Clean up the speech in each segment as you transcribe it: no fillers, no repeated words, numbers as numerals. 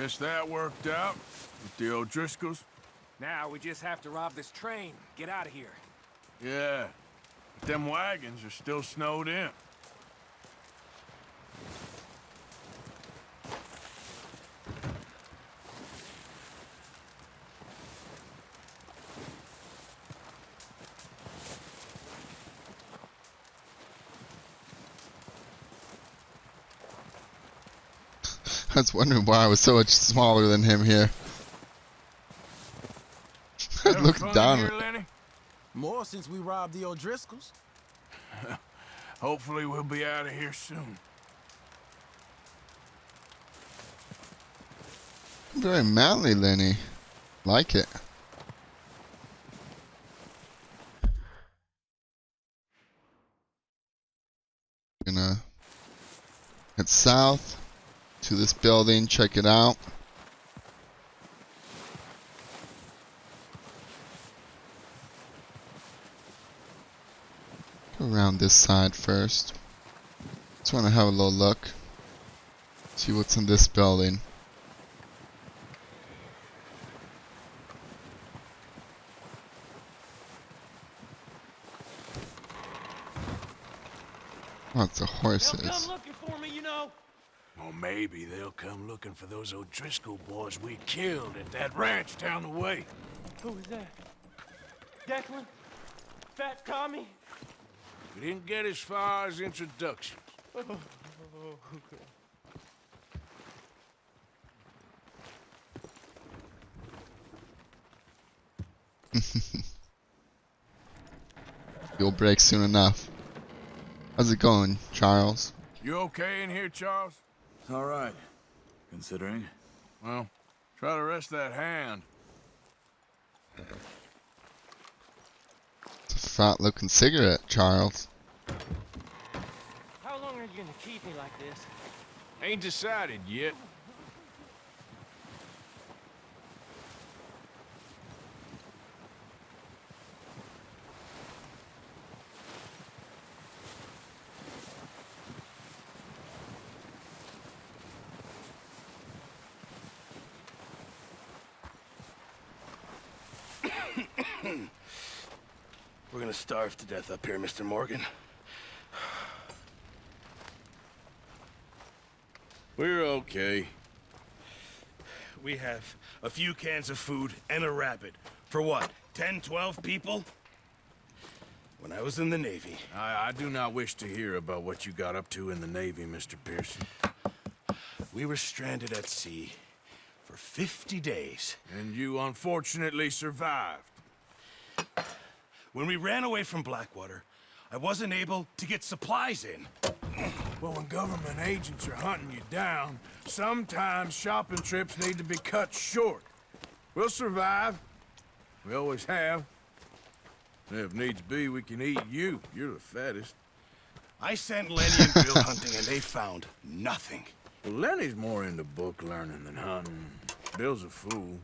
Guess that worked out with the O'Driscolls. Now we just have to rob this train, get out of here. Yeah, but them wagons are still snowed in. I was wondering why I was so much smaller than him here. Having Look fun down. here, Lenny? More since we robbed the O'Driscolls. Hopefully we'll be out of here soon. Very manly, Lenny. Like it. Gonna head south to this building, check it out. Go around this side first. Just want to have a little look. See what's in this building. Lots of horses. They'll come looking for me, you know. Or maybe they'll come looking for those O'Driscoll boys we killed at that ranch down the way. Who was that? Declan? Fat Tommy? We didn't get as far as introductions. You'll break soon enough. How's it going, Charles? You okay in here, Charles? All right, considering. Well, try to rest that hand. It's a fat looking cigarette, Charles. How long are you gonna keep me like this? Ain't decided yet. We're gonna starve to death up here, Mr. Morgan. We're okay. We have a few cans of food and a rabbit. For what, 10, 12 people? When I was in the Navy... I do not wish to hear about what you got up to in the Navy, Mr. Pearson. We were stranded at sea for 50 days. And you unfortunately survived. When we ran away from Blackwater, I wasn't able to get supplies in. Well, when government agents are hunting you down, sometimes shopping trips need to be cut short. We'll survive. We always have. And if needs be, we can eat you. You're the fattest. I sent Lenny and Bill hunting, and they found nothing. Well, Lenny's more into book learning than hunting. Bill's a fool.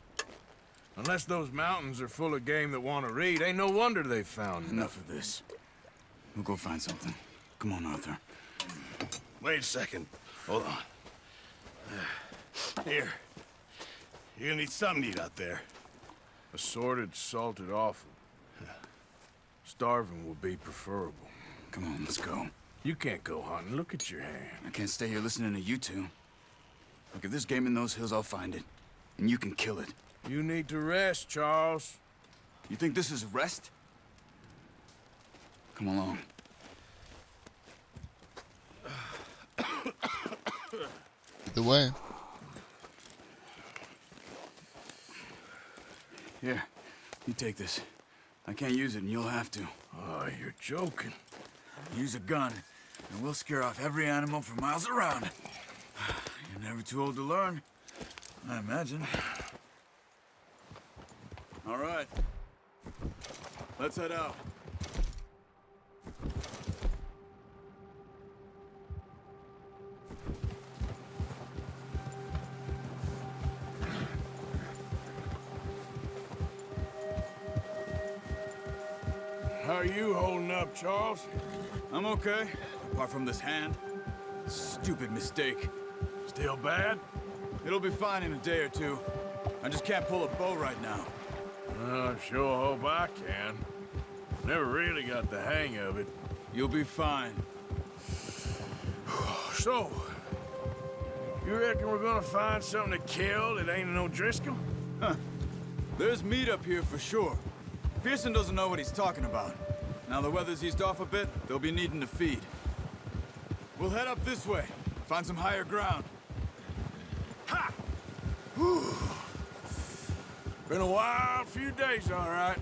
Unless those mountains are full of game that want to read, ain't no wonder they found Enough of this. We'll go find something. Come on, Arthur. Wait a second. Hold on. Here. You're gonna need something to eat out there. Assorted, salted offal. Starving will be preferable. Come on, let's go. You can't go hunting. Look at your hand. I can't stay here listening to you two. Look, if there's game in those hills, I'll find it. And you can kill it. You need to rest, Charles. You think this is rest? Come along. Either way. Here, you take this. I can't use it, and you'll have to. Oh, you're joking. Use a gun, and we'll scare off every animal for miles around. You're never too old to learn, I imagine. All right. Let's head out. How are you holding up, Charles? I'm okay, apart from this hand. Stupid mistake. Still bad? It'll be fine in a day or two. I just can't pull a bow right now. I sure hope I can. Never really got the hang of it. You'll be fine. So, you reckon we're gonna find something to kill that ain't an O'Driscoll? There's meat up here for sure. Pearson doesn't know what he's talking about. Now the weather's eased off a bit, they'll be needing to feed. We'll head up this way, find some higher ground. Ha! Whew. Been a wild few days, all right.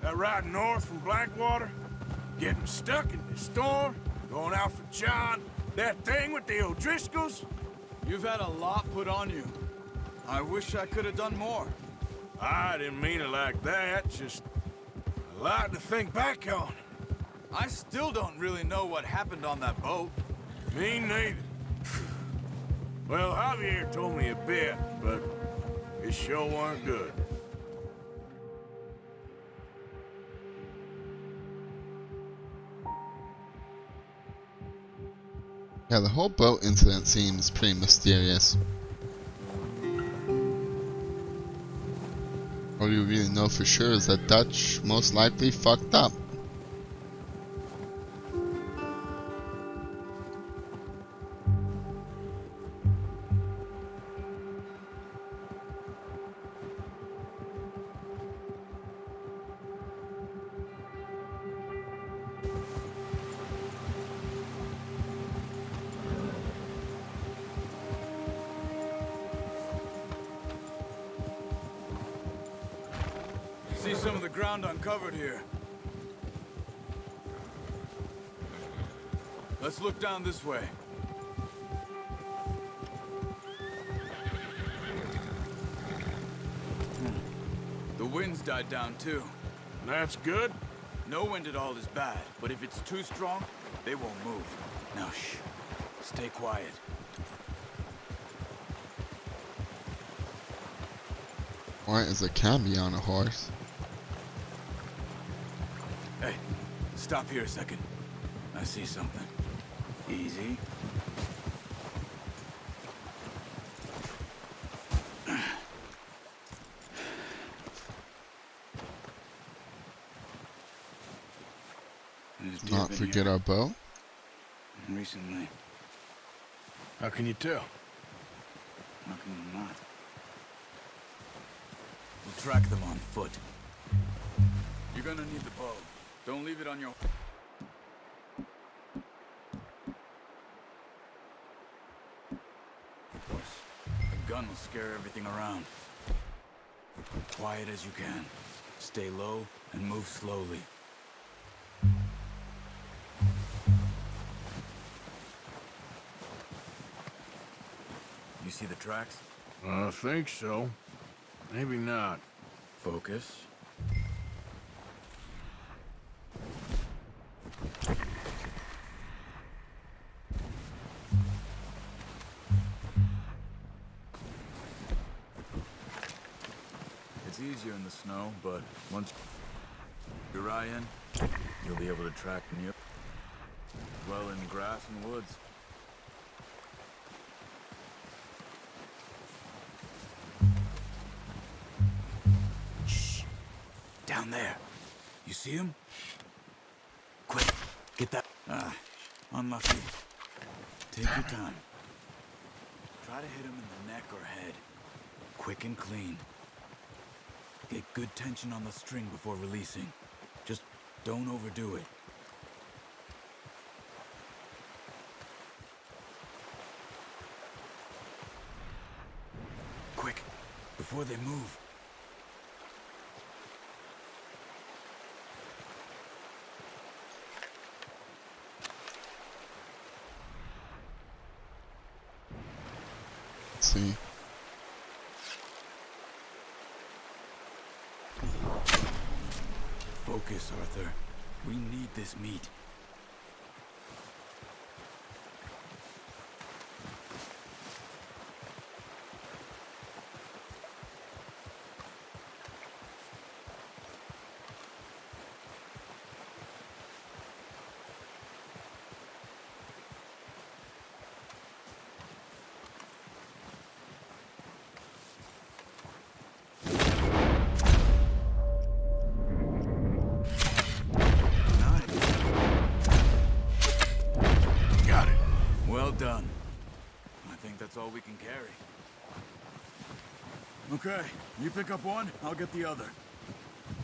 That ride north from Blackwater, getting stuck in this storm, going out for John, that thing with the O'Driscolls. You've had a lot put on you. I wish I could have done more. I didn't mean it like that, just a lot to think back on. I still don't really know what happened on that boat. Me neither. Well, Javier told me a bit, but it sure weren't good. Yeah, the whole boat incident seems pretty mysterious. All you really know for sure is that Dutch most likely fucked up. See some of the ground uncovered here. Let's look down this way. The wind's died down too. That's good. No wind at all is bad, but if it's too strong, they won't move. Now shh. Stay quiet. Quiet as it can be on a horse. Hey, stop here a second. I see something. Easy. Not forget our bow. Recently. How can you tell? How can you not? We'll track them on foot. You're gonna need the bow. Don't leave it on your... Of course, a gun will scare everything around. Quiet as you can. Stay low and move slowly. You see the tracks? I think so. Maybe not. Focus. It's easier in the snow, but once your eye in, you'll be able to track near well in grass and woods. Down there. You see him? Quick, get that. Unlucky. Take your time. Try to hit him in the neck or head. Quick and clean. Get good tension on the string before releasing. Just don't overdo it. Quick, before they move. See. Focus, Arthur. We need this meat. done. I think that's all we can carry. Okay, you pick up one, I'll get the other.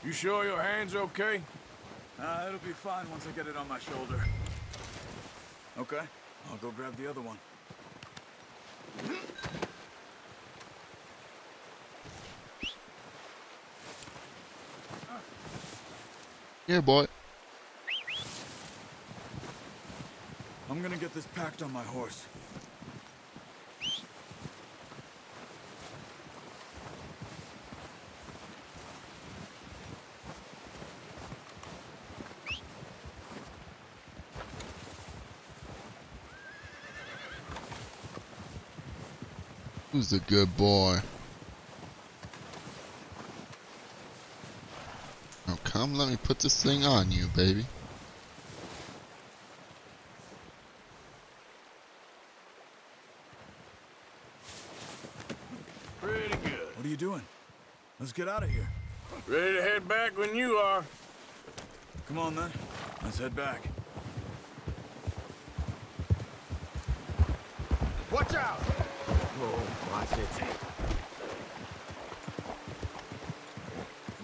You sure your hand's okay? It'll be fine once I get it on my shoulder. Okay, I'll go grab the other one. Here, boy. I'm gonna get this packed on my horse. Who's the good boy? Now come, let me put this thing on you, baby. Pretty good. What are you doing? Let's get out of here. Ready to head back when you are. Come on then, let's head back. Watch out! Whoa, watch it.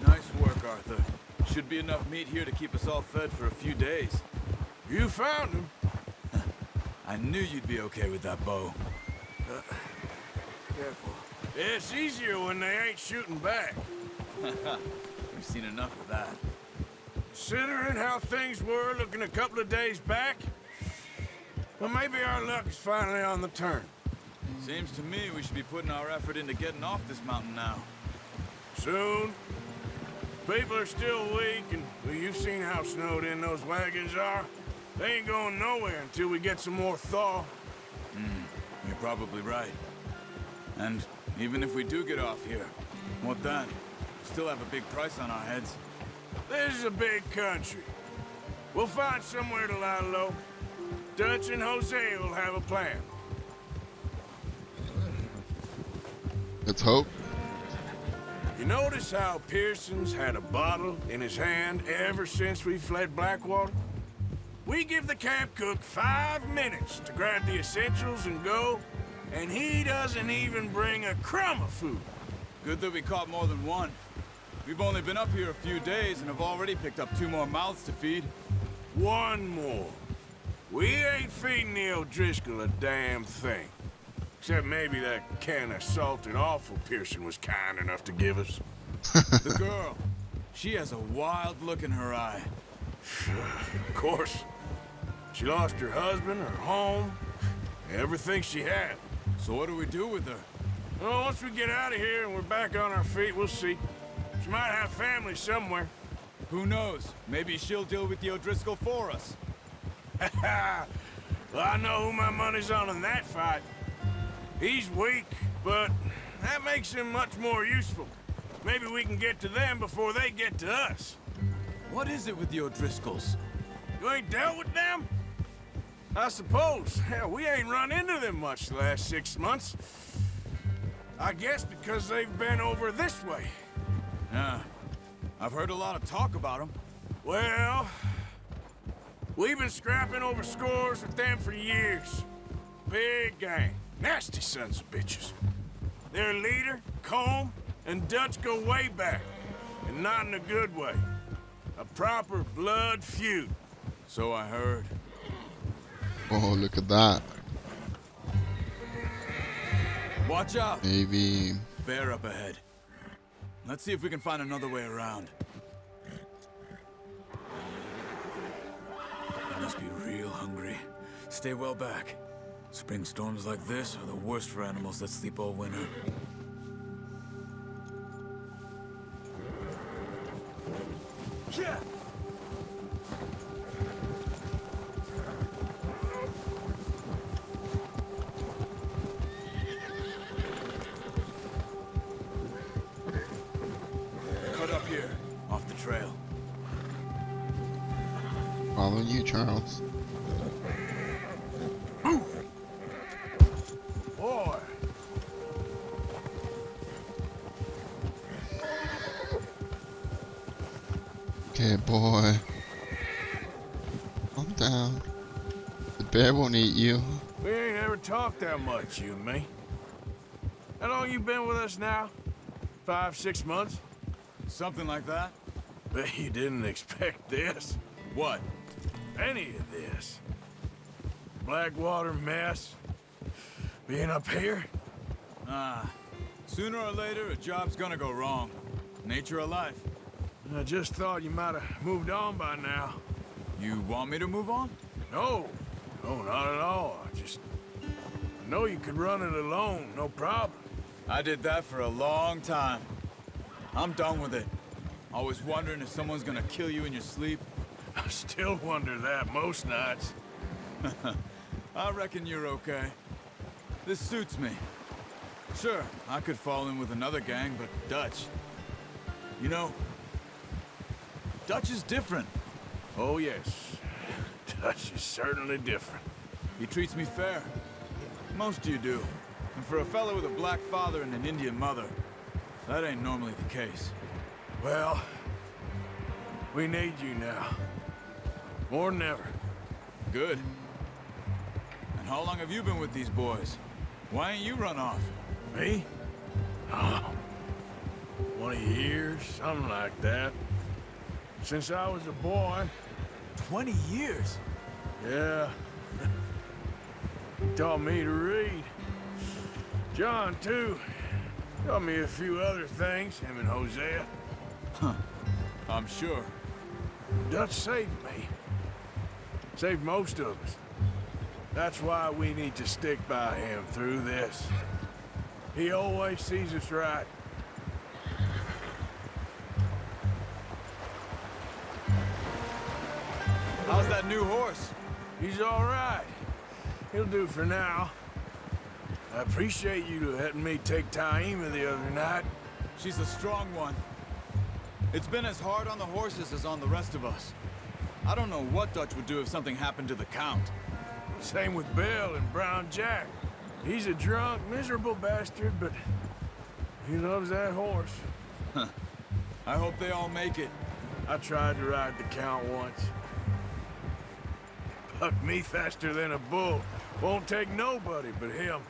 Nice work, Arthur. Should be enough meat here to keep us all fed for a few days. You found him. I knew you'd be okay with that bow. Careful. It's easier when they ain't shooting back. We've seen enough of that. Considering how things were looking a couple of days back, well, maybe our luck is finally on the turn. Seems to me we should be putting our effort into getting off this mountain now. Soon. People are still weak, and well, you've seen how snowed in those wagons are. They ain't going nowhere until we get some more thaw. You're probably right. And even if we do get off here, what then? Still have a big price on our heads. This is a big country. We'll find somewhere to lie low. Dutch and Jose will have a plan. Let's hope. You notice how Pearson's had a bottle in his hand ever since we fled Blackwater? We give the camp cook 5 minutes to grab the essentials and go, and he doesn't even bring a crumb of food. Good that we caught more than one. We've only been up here a few days and have already picked up 2 more mouths to feed. One more. We ain't feeding the O'Driscoll a damn thing. Except maybe that can of salted offal Pearson was kind enough to give us. The girl, she has a wild look in her eye. Of course. She lost her husband, her home, everything she had. So what do we do with her? Well, once we get out of here and we're back on our feet, we'll see. She might have family somewhere. Who knows? Maybe she'll deal with the O'Driscoll for us. Well, I know who my money's on in that fight. He's weak, but that makes him much more useful. Maybe we can get to them before they get to us. What is it with the O'Driscolls? You ain't dealt with them? I suppose. Hell, we ain't run into them much the last 6 months. I guess because they've been over this way. Yeah, I've heard a lot of talk about them. Well, we've been scrapping over scores with them for years. Big gang. Nasty sons of bitches. Their leader, Combe, and Dutch go way back. And not in a good way. A proper blood feud. So I heard. Oh, look at that. Watch out! Maybe. Bear up ahead. Let's see if we can find another way around. You must be real hungry. Stay well back. Spring storms like this are the worst for animals that sleep all winter. Yeah. Cut up here, off the trail. Following you, Charles. Boy. Okay, boy. Calm down. The bear won't eat you. We ain't ain't ever talked that much, you and me. How long you been with us now? 5, 6 months? Something like that? Bet you didn't expect this. What? Any of this. Blackwater mess. Being up here? Sooner or later, a job's gonna go wrong. Nature of life. I just thought you might have moved on by now. You want me to move on? No. No, not at all. I know you could run it alone, no problem. I did that for a long time. I'm done with it. Always wondering if someone's gonna kill you in your sleep. I still wonder that most nights. I reckon you're okay. This suits me. Sure, I could fall in with another gang, but Dutch... You know, Dutch is different. Oh, yes. Dutch is certainly different. He treats me fair. Most of you do. And for a fellow with a black father and an Indian mother, that ain't normally the case. Well, we need you now. More than ever. Good. And how long have you been with these boys? Why ain't you run off? Me? Oh, 20 years, something like that. Since I was a boy. 20 years? Yeah. Taught me to read. John, too. Taught me a few other things, him and Hosea. I'm sure. Dutch saved me. Saved most of us. That's why we need to stick by him through this. He always sees us right. How's that new horse? He's all right. He'll do for now. I appreciate you letting me take Taima the other night. She's a strong one. It's been as hard on the horses as on the rest of us. I don't know what Dutch would do if something happened to the Count. Same with Bill and Brown Jack. He's a drunk, miserable bastard, but he loves that horse. I hope they all make it. I tried to ride the Count once. Bucked me faster than a bull. Won't take nobody but him.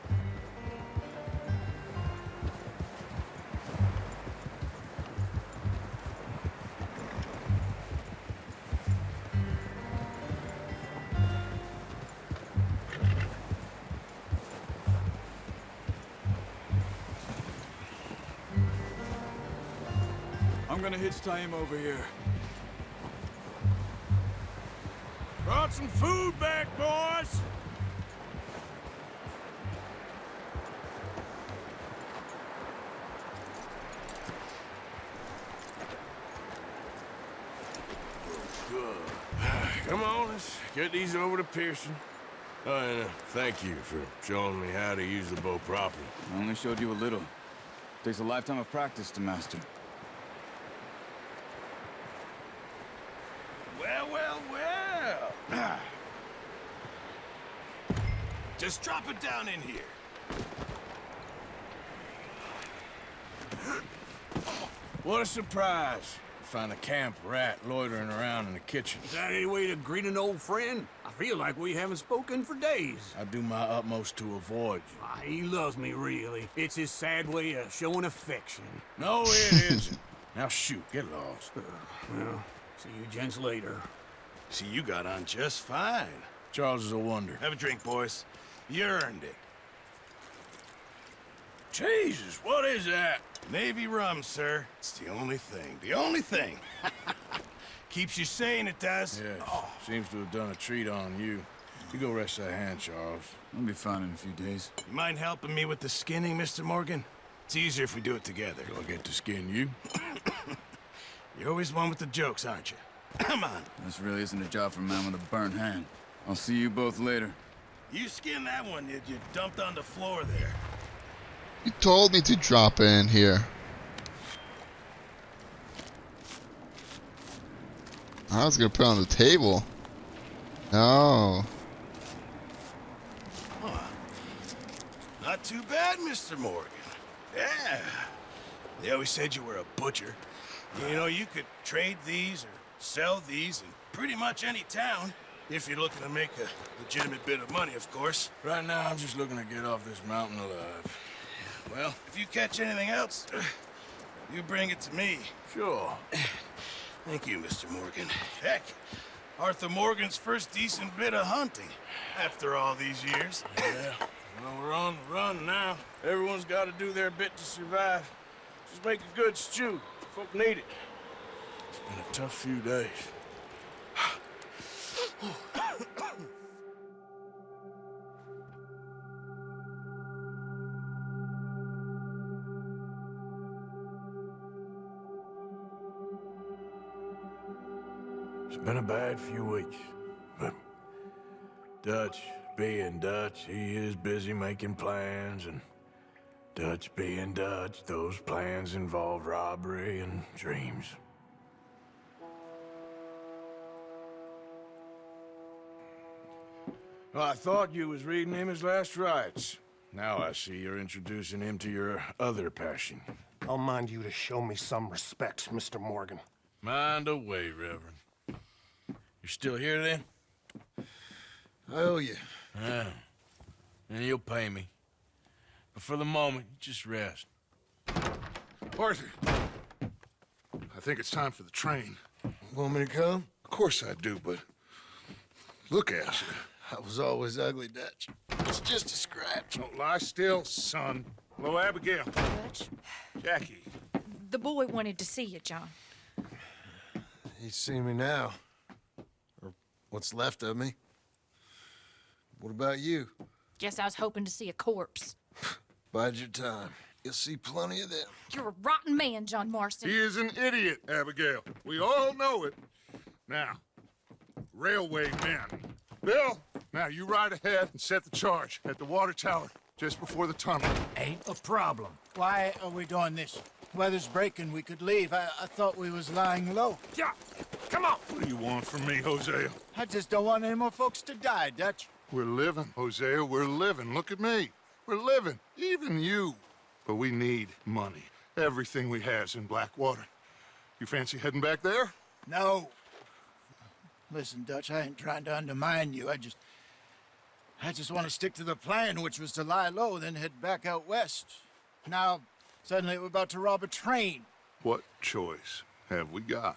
I'm gonna hitch Taima over here. Brought some food back, boys! Come on, let's get these over to Pearson. Oh, and thank you for showing me how to use the bow properly. I only showed you a little. Takes a lifetime of practice to master. Well, well, well. Just drop it down in here. What a surprise. Find a camp rat loitering around in the kitchen. Is that any way to greet an old friend? I feel like we haven't spoken for days. I do my utmost to avoid you. Ah, he loves me, really. It's his sad way of showing affection. No, it isn't. Now shoot, get lost. Well, see you gents later. See, you got on just fine. Charles is a wonder. Have a drink, boys. You earned it. Jesus, what is that? Navy rum, sir. It's the only thing. The only thing. Keeps you sane, it does. Yes, seems to have done a treat on you. You go rest that hand, Charles. I'll be fine in a few days. You mind helping me with the skinning, Mr. Morgan? It's easier if we do it together. Do I get to skin you? You're always one with the jokes, aren't you? Come on. This really isn't a job for a man with a burnt hand. I'll see you both later. You skinned that one, did you? Dumped on the floor there. You told me to drop it in here. I was gonna put it on the table. No. Not too bad, Mr. Morgan. Yeah. They always said you were a butcher. You know, you could trade these or sell these in pretty much any town. If you're looking to make a legitimate bit of money, of course. Right now, I'm just looking to get off this mountain alive. Well, if you catch anything else, you bring it to me. Sure. Thank you, Mr. Morgan. Heck, Arthur Morgan's first decent bit of hunting after all these years. Yeah. Well, we're on the run now. Everyone's got to do their bit to survive. Just make a good stew. Folk need it. It's been a tough few days. It's been a bad few weeks, but Dutch being Dutch, he is busy making plans, and Dutch being Dutch, those plans involve robbery and dreams. Well, I thought you was reading him his last rites. Now I see you're introducing him to your other passion. I'll mind you to show me some respect, Mr. Morgan. Mind away, Reverend. You still here, then? I owe you. Yeah. And you'll pay me. But for the moment, just rest. Arthur, I think it's time for the train. Want me to come? Of course I do, but look at you. I was always ugly, Dutch. It's just a scratch. Don't lie still, son. Hello, Abigail. Dutch, Jackie. the boy wanted to see you, John. He's seen me now. Or what's left of me. What about you? Guess I was hoping to see a corpse. Bide your time. You'll see plenty of them. You're a rotten man, John Marston. He is an idiot, Abigail. We all know it. Now, railway men. Bill, now you ride ahead and set the charge at the water tower just before the tunnel. Ain't a problem. Why are we doing this? Weather's breaking. We could leave. I thought we was lying low. Yeah, come on. What do you want from me, Hosea? I just don't want any more folks to die, Dutch. We're living, Hosea. We're living. Look at me. We're living. Even you. But we need money. Everything we has in Blackwater. You fancy heading back there? No. Listen, Dutch, I ain't trying to undermine you. I just want to stick to the plan, which was to lie low, then head back out west. Now, suddenly we're about to rob a train. What choice have we got?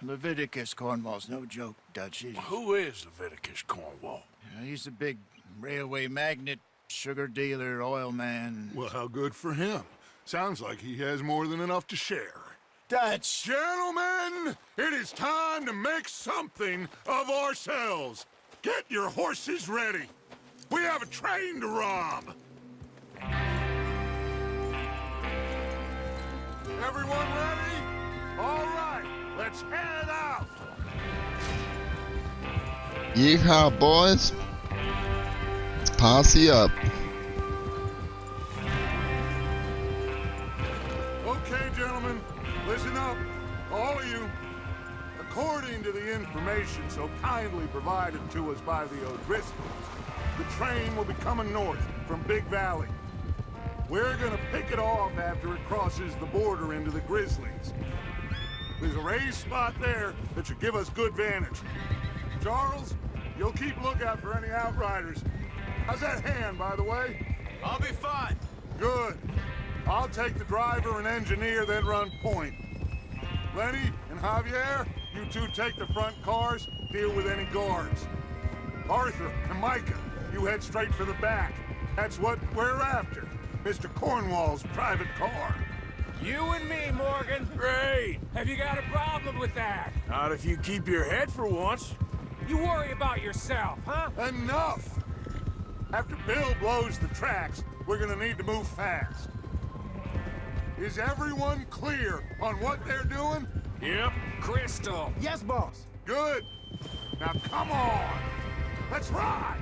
Leviticus Cornwall's no joke, Dutch. Who is Leviticus Cornwall? He's a big railway magnate, sugar dealer, oil man. Well, how good for him. Sounds like he has more than enough to share. Dutch! Gentlemen, it is time to make something of ourselves. Get your horses ready. We have a train to rob. Everyone ready? All right, let's head out. Yeehaw, boys. Posse up. Okay, gentlemen, listen up, all of you. According to the information so kindly provided to us by the O'Driscolls, the train will be coming north from Big Valley. We're gonna pick it off after it crosses the border into the Grizzlies. There's a raised spot there that should give us good vantage. Charles, you'll keep lookout for any outriders. How's that hand, by the way? I'll be fine. Good. I'll take the driver and engineer, then run point. Lenny and Javier, you two take the front cars, deal with any guards. Arthur and Micah, you head straight for the back. That's what we're after. Mr. Cornwall's private car. You and me, Morgan. Great! Have you got a problem with that? Not if you keep your head for once. You worry about yourself, huh? Enough! After Bill blows the tracks, we're gonna need to move fast. Is everyone clear on what they're doing? Yep. Crystal. Yes, boss. Good. Now come on! Let's ride!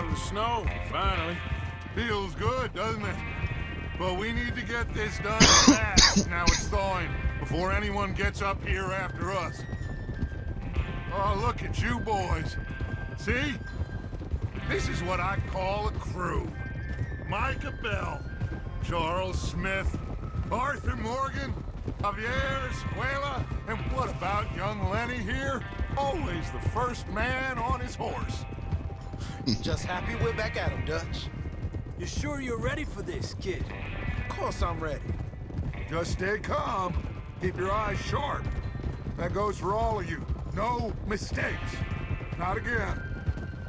of the snow, finally. Feels good, doesn't it? But we need to get this done fast. Now it's thawing, before anyone gets up here after us. Oh, look at you boys. See? This is what I call a crew. Micah Bell, Charles Smith, Arthur Morgan, Javier Escuela, and what about young Lenny here? Always the first man on his horse. Just happy we're back at him, Dutch. You sure you're ready for this, kid? Of course I'm ready. Just stay calm. Keep your eyes sharp. That goes for all of you. No mistakes. Not again.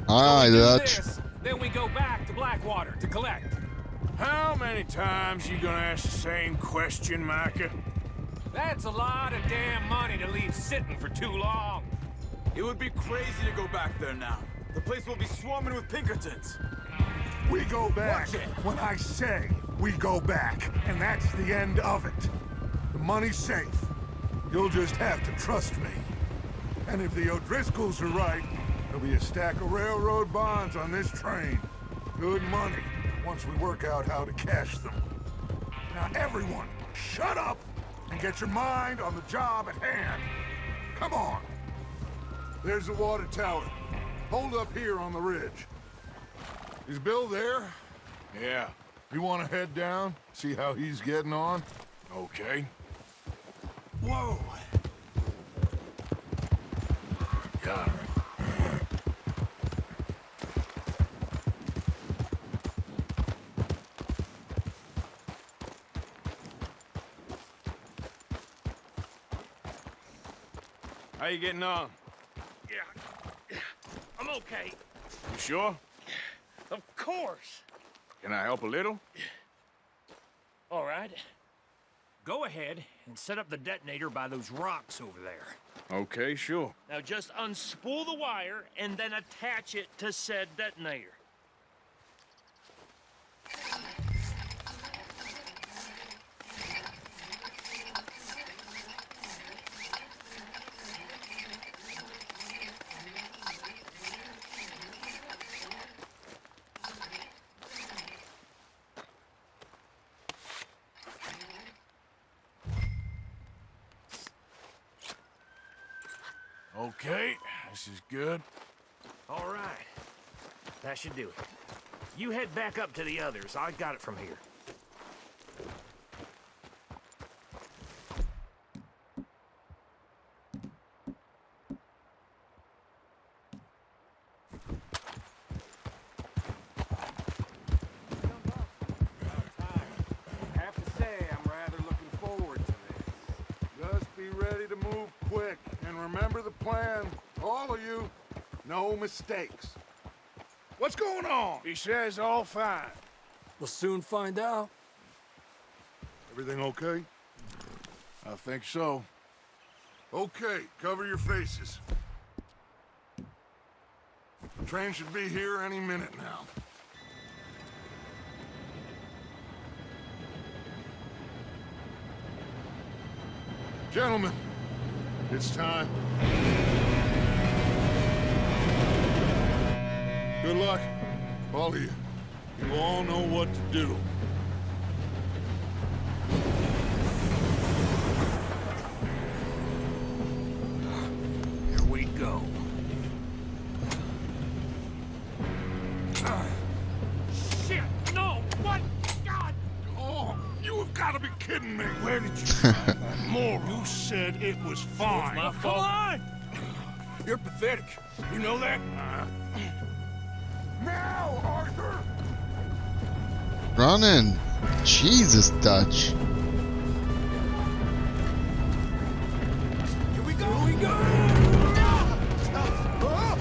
Aye, Dutch. This, then we go back to Blackwater to collect. How many times you gonna ask the same question, Micah? That's a lot of damn money to leave sitting for too long. It would be crazy to go back there now. The place will be swarming with Pinkertons. We go back when I say we go back, and that's the end of it. The money's safe. You'll just have to trust me. And if the O'Driscolls are right, there'll be a stack of railroad bonds on this train. Good money, once we work out how to cash them. Now everyone, shut up and get your mind on the job at hand. Come on. There's the water tower. Hold up here on the ridge. Is Bill there? Yeah, You want to head down, see how he's getting on? okay. Whoa! Got her. How you getting on? Yeah, I'm okay. You sure? Of course. Can I help a little? All right. Go ahead and set up the detonator by those rocks over there. Okay, sure. Now just unspool the wire and then attach it to said detonator. Okay, this is good. All right. That should do it. You head back up to the others. I got it from here. I have to say, I'm rather looking forward to this. Just be ready to move quick, and remember the plan, all of you. No mistakes. What's going on? He says all fine. We'll soon find out. Everything okay? I think so. Okay, cover your faces. The train should be here any minute now. Gentlemen, it's time. Good luck, all of you. You all know what to do. Here we go. Shit! No! What? God! Oh, you have got to be kidding me. Where did you find that moron? You said it was fine. My fault. Come on! You're pathetic. You know that? Now, Arthur! Running. Jesus, Dutch.